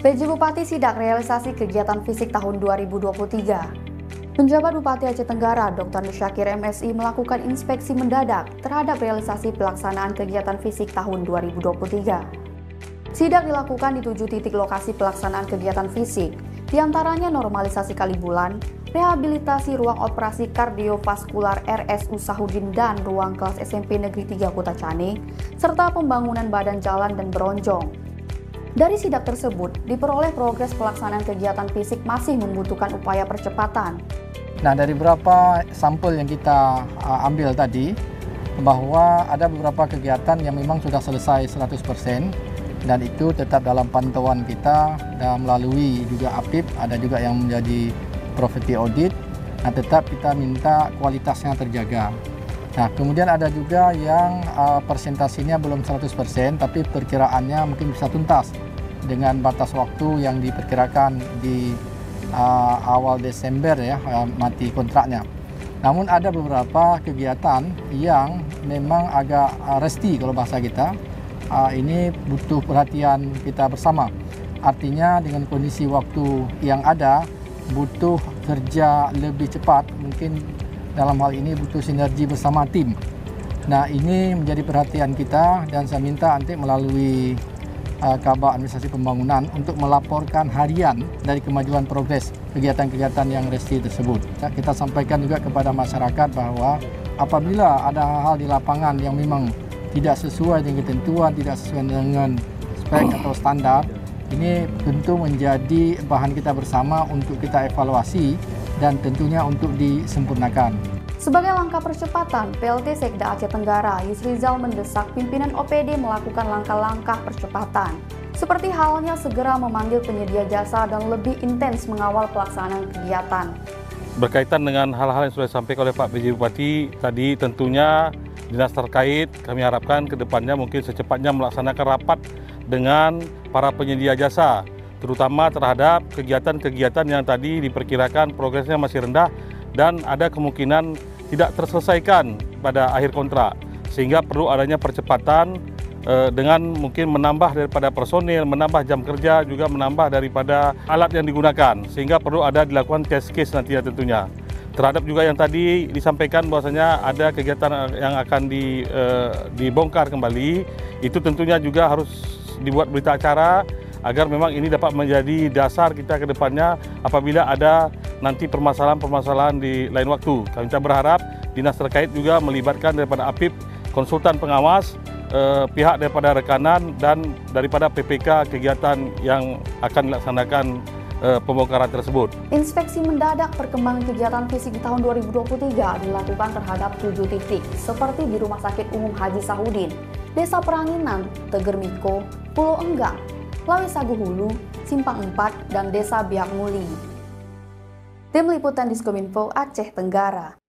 PJ Bupati sidak realisasi kegiatan fisik tahun 2023. Penjabat Bupati Aceh Tenggara, Dr. Nusyakir MSI melakukan inspeksi mendadak terhadap realisasi pelaksanaan kegiatan fisik tahun 2023. Sidak dilakukan di 7 titik lokasi pelaksanaan kegiatan fisik, diantaranya normalisasi kali bulan, rehabilitasi ruang operasi kardiovaskular RSU Sahudin dan ruang kelas SMP Negeri 3 Kota Cane, serta pembangunan badan jalan dan beronjong. Dari sidak tersebut, diperoleh progres pelaksanaan kegiatan fisik masih membutuhkan upaya percepatan. Nah, dari beberapa sampel yang kita ambil tadi, bahwa ada beberapa kegiatan yang memang sudah selesai 100%, dan itu tetap dalam pantauan kita dan melalui juga APIP, ada juga yang menjadi property audit. Nah, tetap kita minta kualitasnya terjaga. Nah, kemudian ada juga yang persentasinya belum 100%, tapi perkiraannya mungkin bisa tuntas dengan batas waktu yang diperkirakan di awal Desember ya, mati kontraknya. Namun ada beberapa kegiatan yang memang agak resti kalau bahasa kita. Ini butuh perhatian kita bersama. Artinya dengan kondisi waktu yang ada, butuh kerja lebih cepat, mungkin dalam hal ini butuh sinergi bersama tim. Nah, ini menjadi perhatian kita dan saya minta nanti melalui Kabak Administrasi Pembangunan untuk melaporkan harian dari kemajuan progres kegiatan-kegiatan yang resti tersebut. Kita sampaikan juga kepada masyarakat bahwa apabila ada hal-hal di lapangan yang memang tidak sesuai dengan ketentuan, tidak sesuai dengan spek atau standar, ini tentu menjadi bahan kita bersama untuk kita evaluasi dan tentunya untuk disempurnakan. Sebagai langkah percepatan, PLT Sekda Aceh Tenggara, Yusrizal mendesak pimpinan OPD melakukan langkah-langkah percepatan, seperti halnya segera memanggil penyedia jasa dan lebih intens mengawal pelaksanaan kegiatan. Berkaitan dengan hal-hal yang sudah disampaikan oleh Pak PJ Bupati tadi, tentunya dinas terkait kami harapkan ke depannya mungkin secepatnya melaksanakan rapat dengan para penyedia jasa, terutama terhadap kegiatan-kegiatan yang tadi diperkirakan progresnya masih rendah dan ada kemungkinan tidak terselesaikan pada akhir kontrak, sehingga perlu adanya percepatan dengan mungkin menambah daripada personil, menambah jam kerja, juga menambah daripada alat yang digunakan, sehingga perlu ada dilakukan test case nantinya tentunya. Terhadap juga yang tadi disampaikan bahwasanya ada kegiatan yang akan dibongkar kembali, itu tentunya juga harus dibuat berita acara agar memang ini dapat menjadi dasar kita ke depannya apabila ada nanti permasalahan-permasalahan di lain waktu. Kami berharap dinas terkait juga melibatkan daripada APIP, konsultan pengawas, pihak daripada rekanan dan daripada PPK kegiatan yang akan dilaksanakan pembongkaran tersebut. Inspeksi mendadak perkembangan kegiatan fisik di tahun 2023 dilakukan terhadap 7 titik, seperti di Rumah Sakit Umum Haji Sahudin, Desa Peranginan, Teger Miko, Pulau Enggang, Lawe Sagu Hulu, Simpang 4, dan Desa Biak Muli. Tim Liputan Diskominfo Aceh Tenggara.